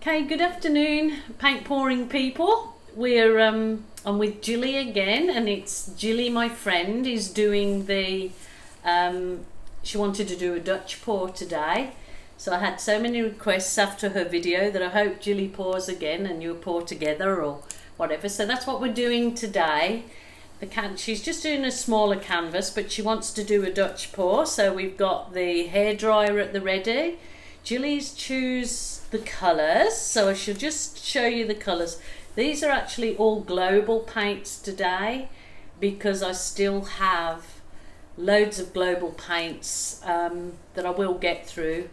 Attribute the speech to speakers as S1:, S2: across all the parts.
S1: Okay, good afternoon, paint pouring people. We're I'm with Jilly again, and it's Jilly, my friend, is doing the she wanted to do a Dutch pour today. So I had so many requests after her video that I hope Jilly pours again and you'll pour together or whatever. So that's what we're doing today. She's just doing a smaller canvas, but she wants to do a Dutch pour. So we've got the hairdryer at the ready. Jilly's choose the colours, so I should just show you the colours. These are actually all global paints today because I still have loads of global paints that I will get through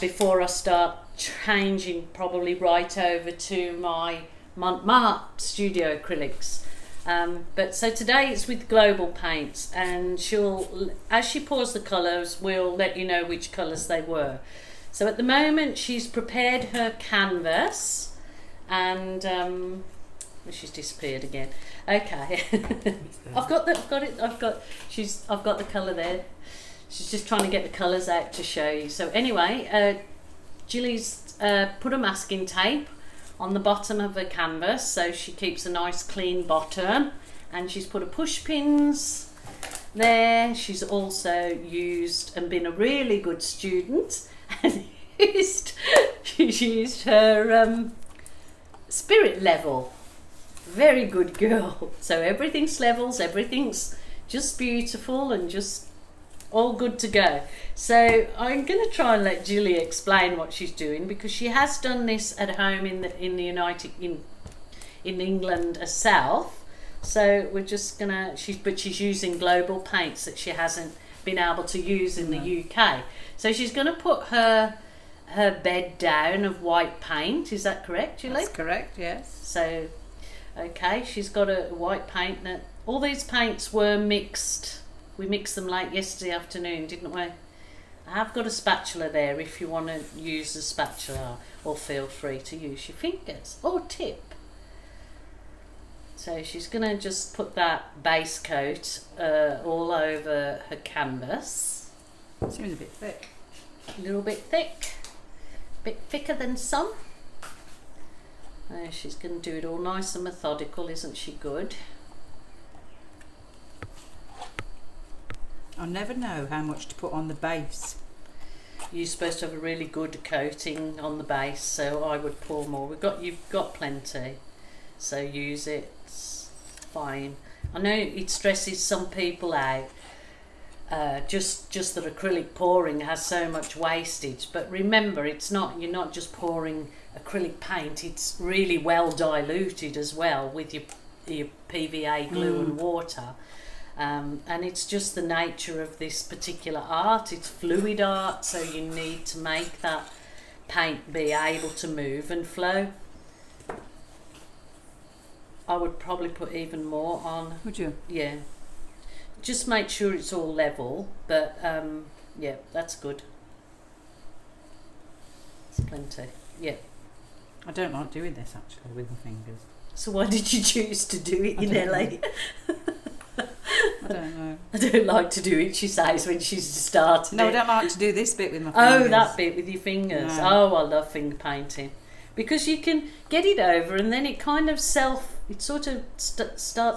S1: before I start changing probably right over to my Mont studio acrylics. But so today it's with global paints, and she'll, as she pours the colours, we'll let you know which colours they were. So at the moment she's prepared her canvas, and she's disappeared again. Okay, I've got the colour there. She's just trying to get the colours out to show you. So anyway, Jilly's put a masking tape on the bottom of her canvas so she keeps a nice clean bottom, and she's put a push pins there. She's also used and been a really good student and she's used her spirit level. Very good girl. So everything's levels, everything's just beautiful and just all good to go. So I'm going to try and let Jilly explain what she's doing, because she has done this at home in England herself. So we're just gonna, she's using global paints that she hasn't been able to use in the UK. So she's going to put her bed down of white paint. Is that correct, Jilly?
S2: That's correct, yes.
S1: So okay, she's got a white paint. Now, all these paints were mixed. We mixed them late yesterday afternoon, didn't we? I have got a spatula there if you want to use the spatula, or feel free to use your fingers or tip. So she's going to just put that base coat all over her canvas.
S2: Seems a bit thick.
S1: A little bit thick. A bit thicker than some. She's going to do it all nice and methodical, isn't she good?
S2: I never know how much to put on the base.
S1: You're supposed to have a really good coating on the base, so I would pour more. You've got plenty, so use it. It's fine. I know it stresses some people out, just that acrylic pouring has so much wastage, but remember, you're not just pouring acrylic paint, it's really well diluted as well with your PVA glue and water. And it's just the nature of this particular art. It's fluid art, so you need to make that paint be able to move and flow. I would probably put even more on.
S2: Would you?
S1: Yeah. Just make sure it's all level, but yeah, that's good. It's plenty. Yeah.
S2: I don't like doing this actually with my fingers.
S1: So why did you choose to do it in LA?
S2: I don't know.
S1: I don't like to do it, she says when she's started.
S2: No, I don't like to do this bit with my fingers.
S1: Oh, that bit with your fingers.
S2: No.
S1: Oh, I love finger painting. Because you can get it over and then it kind of starts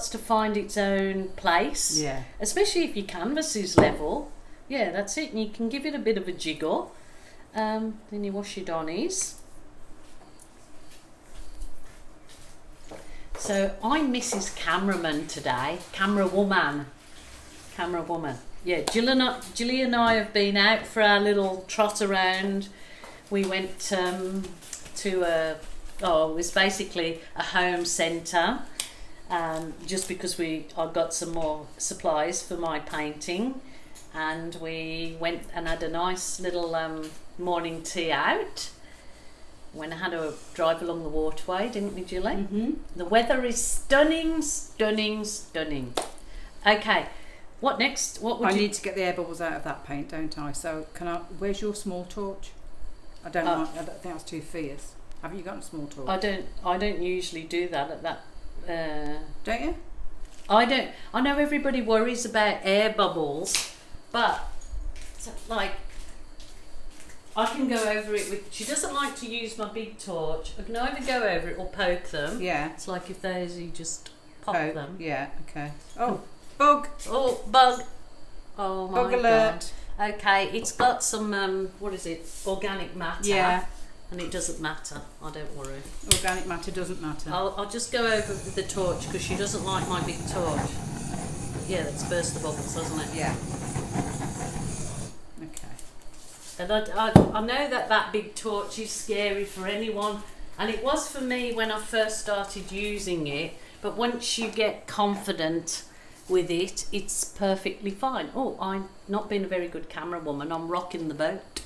S1: to find its own place.
S2: Yeah.
S1: Especially if your canvas is level. Yeah, that's it. And you can give it a bit of a jiggle. Then you wash your donnies. So I'm Mrs. Cameraman today. Camera woman. Yeah, Jilly and I have been out for our little trot around. We went to it was basically a home centre, just because I got some more supplies for my painting, and we went and had a nice little morning tea out. When I had a drive along the waterway, didn't we, Jilly?
S2: Mm-hmm.
S1: The weather is stunning, stunning, stunning. Okay, what next?
S2: I need to get the air bubbles out of that paint, don't I? So where's your small torch? I don't think that's too fierce. Have you got a small torch?
S1: I don't usually do that at that
S2: Don't you?
S1: I don't. I know everybody worries about air bubbles, but like I can go over it with. She doesn't like to use my big torch. I can either go over it or poke them.
S2: Yeah.
S1: It's like if those you just pop them.
S2: Yeah. Okay. Oh, bug.
S1: Oh, bug. Oh my
S2: Bug alert.
S1: God. Okay, it's got some what is it? Organic matter.
S2: Yeah.
S1: And it doesn't matter. I don't worry.
S2: Organic matter doesn't matter.
S1: I'll just go over with the torch because she doesn't like my big torch. Yeah, that's burst the bubbles, doesn't it?
S2: Yeah. Okay.
S1: And I know that big torch is scary for anyone, and it was for me when I first started using it, but once you get confident with it, it's perfectly fine. Oh, I'm not being a very good camera woman. I'm rocking the boat.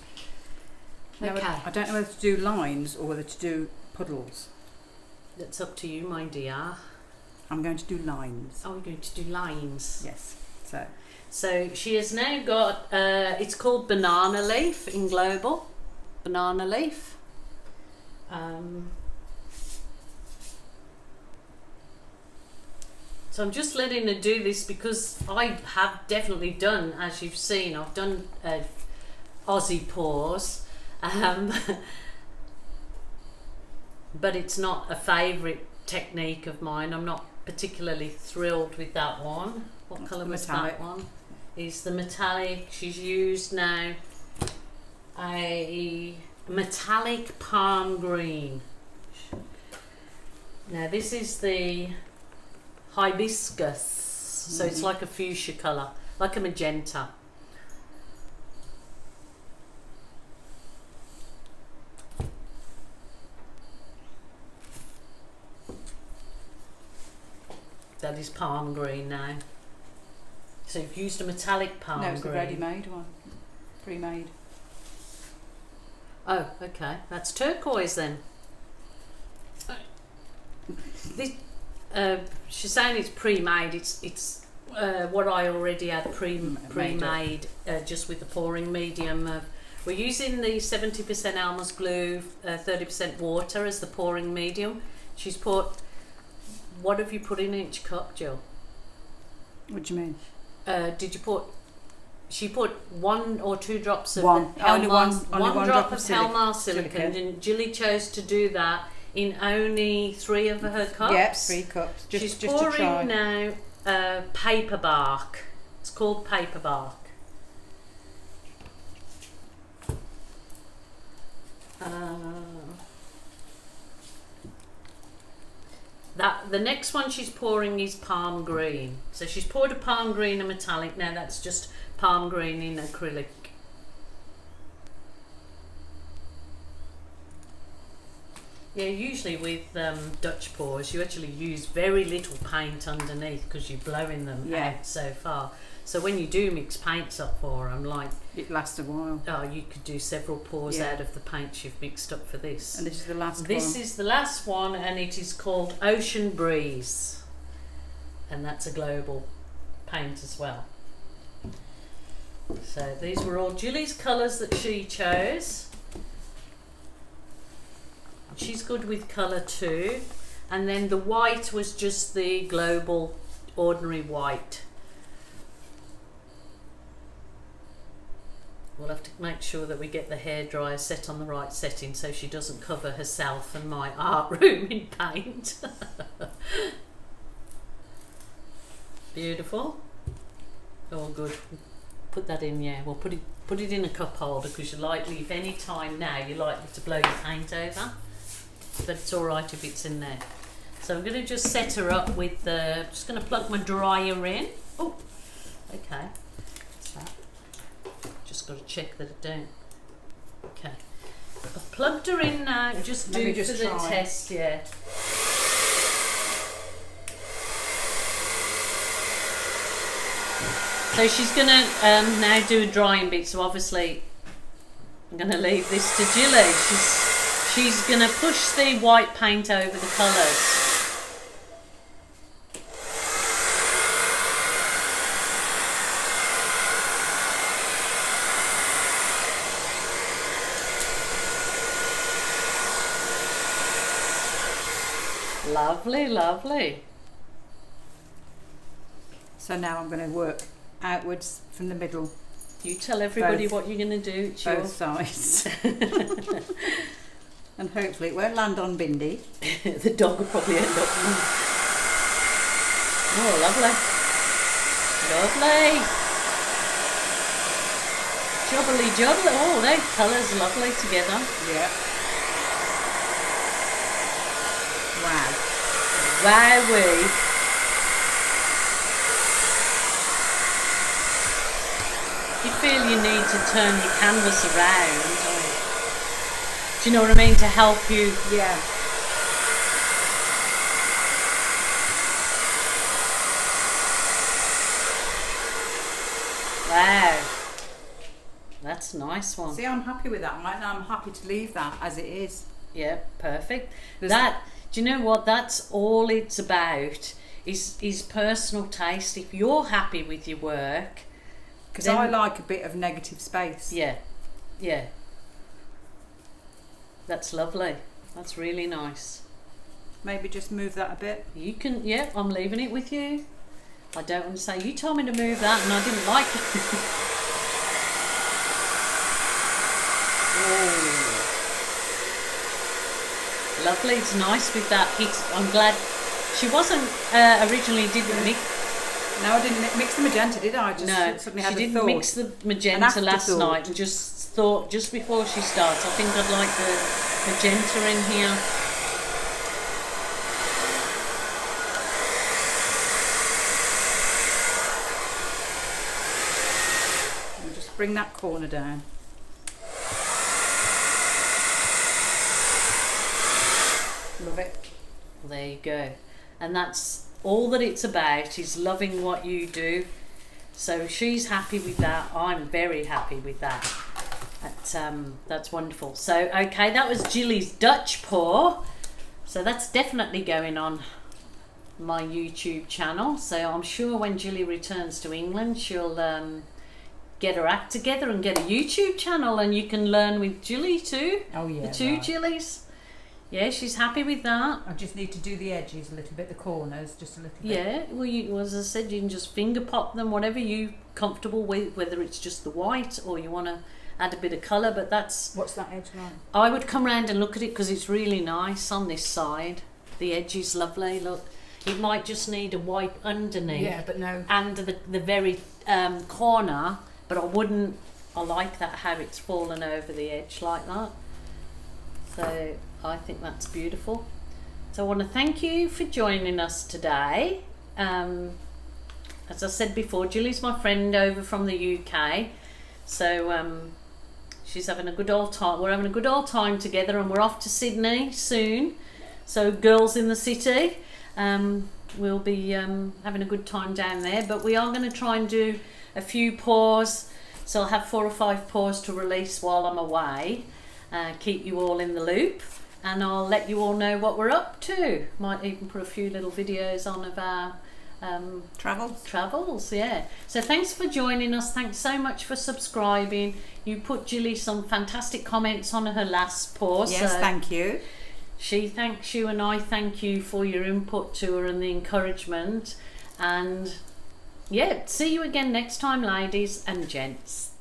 S2: Now,
S1: Okay.
S2: I don't know whether to do lines or whether to do puddles.
S1: That's up to you, my dear.
S2: I'm going to do lines.
S1: Oh, we're going to do lines.
S2: Yes.
S1: So she has now got, it's called banana leaf in Global. Banana leaf. So I'm just letting her do this because I have definitely done, as you've seen, I've done Aussie paws. But it's not a favourite technique of mine. I'm not particularly thrilled with that one. What colour was that one? Is the metallic. She's used now a metallic palm green. Now this is the hibiscus, so it's like a fuchsia colour, like a magenta. That is palm green now. So you've used a metallic palm green.
S2: No, it's the ready-made one. Pre-made.
S1: Oh, okay. That's turquoise then. This, she's saying it's pre-made. It's what I already had pre-made just with the pouring medium. We're using the 70% Elmer's glue, 30% water as the pouring medium. She's poured. What have you put in each cup, Jill?
S2: What do you mean?
S1: Did you put? She put 1 or 2 drops of
S2: one.
S1: Helmar,
S2: Only one drop of
S1: Helmar silicone, and Jilly chose to do that in only 3 of her cups.
S2: Yep, 3 cups.
S1: She's
S2: just
S1: pouring
S2: to try.
S1: now paper bark. It's called paper bark. The next one she's pouring is palm green. So she's poured a palm green and metallic. Now that's just palm green in acrylic. Yeah, usually with Dutch pours you actually use very little paint underneath because you're blowing them out so far. So when you do mix paints up for them, like
S2: it lasts a while.
S1: Oh, you could do several pours out of the paints you've mixed up for this.
S2: And this is the last one.
S1: This is the last one, and it is called Ocean Breeze, and that's a global paint as well. So these were all Julie's colours that she chose. She's good with colour too, and then the white was just the global ordinary white. We'll have to make sure that we get the hairdryer set on the right setting so she doesn't cover herself and my art room in paint. Beautiful. All good. Put that in, yeah. We'll put it in a cup holder because you're likely, if any time now, you're likely to blow your paint over. But it's alright if it's in there. So I'm going to just set her up with the, just going to plug my dryer in. Oh, okay. Just got to check that it don't. Okay, I've plugged her in now. Just do for the test, yeah. So she's gonna now do a drying bit. So obviously, I'm gonna leave this to Jilly. She's gonna push the white paint over the colours. Lovely, lovely.
S2: So now I'm going to work outwards from the middle.
S1: You tell everybody what you're going to do. It's
S2: both sides. And hopefully it won't land on Bindi.
S1: The dog will probably end up. Oh, lovely. Lovely. Jubbly jubbly. Oh, those colours lovely together.
S2: Yeah. Wow.
S1: Wowee. You feel you need to turn your canvas around. Do you know what I mean? To help you.
S2: Yeah.
S1: Wow. That's a nice one.
S2: See, I'm happy with that. I'm happy to leave that as it is.
S1: Yeah, perfect. Do you know what? That's all it's about. Is personal taste. If you're happy with your work,
S2: because I like a bit of negative space.
S1: Yeah, yeah. That's lovely. That's really nice.
S2: Maybe just move that a bit.
S1: You can. Yeah, I'm leaving it with you. I don't want to say you told me to move that and I didn't like it. Oh. Lovely. It's nice with that heat. I'm glad she wasn't originally didn't mix.
S2: No, I didn't mix the magenta, did I? Suddenly had
S1: she
S2: a
S1: didn't
S2: thought.
S1: mix the magenta last night and just thought just before she starts, I think I'd like the magenta in here.
S2: And just bring that corner down. Love it.
S1: There you go. And that's all that it's about, is loving what you do. So she's happy with that. I'm very happy with that. That's wonderful. So okay, that was Jilly's Dutch pour. So that's definitely going on my YouTube channel. So I'm sure when Jilly returns to England, she'll get her act together and get a YouTube channel, and you can learn with Jilly too.
S2: Oh yeah.
S1: The two Jillys. Yeah, she's happy with that.
S2: I just need to do the edges a little bit, the corners just a little bit.
S1: Yeah, well, as I said, you can just finger pop them, whatever you're comfortable with, whether it's just the white or you want to add a bit of colour, but that's...
S2: What's that edge like?
S1: I would come round and look at it because it's really nice on this side. The edge is lovely, look. It might just need a wipe underneath.
S2: Yeah, but no.
S1: And the very corner, but I like that, how it's fallen over the edge like that. So I think that's beautiful. So I want to thank you for joining us today. As I said before, Jilly's my friend over from the UK. So she's having a good old time. We're having a good old time together, and we're off to Sydney soon. So girls in the city, we'll be having a good time down there. But we are going to try and do a few pours. So I'll have 4 or 5 pours to release while I'm away. Keep you all in the loop, and I'll let you all know what we're up to. Might even put a few little videos on of our travels, yeah. So thanks for joining us. Thanks so much for subscribing. You put Jilly some fantastic comments on her last pour.
S2: Yes, so thank you.
S1: She thanks you, and I thank you for your input to her and the encouragement. And yeah, see you again next time, ladies and gents.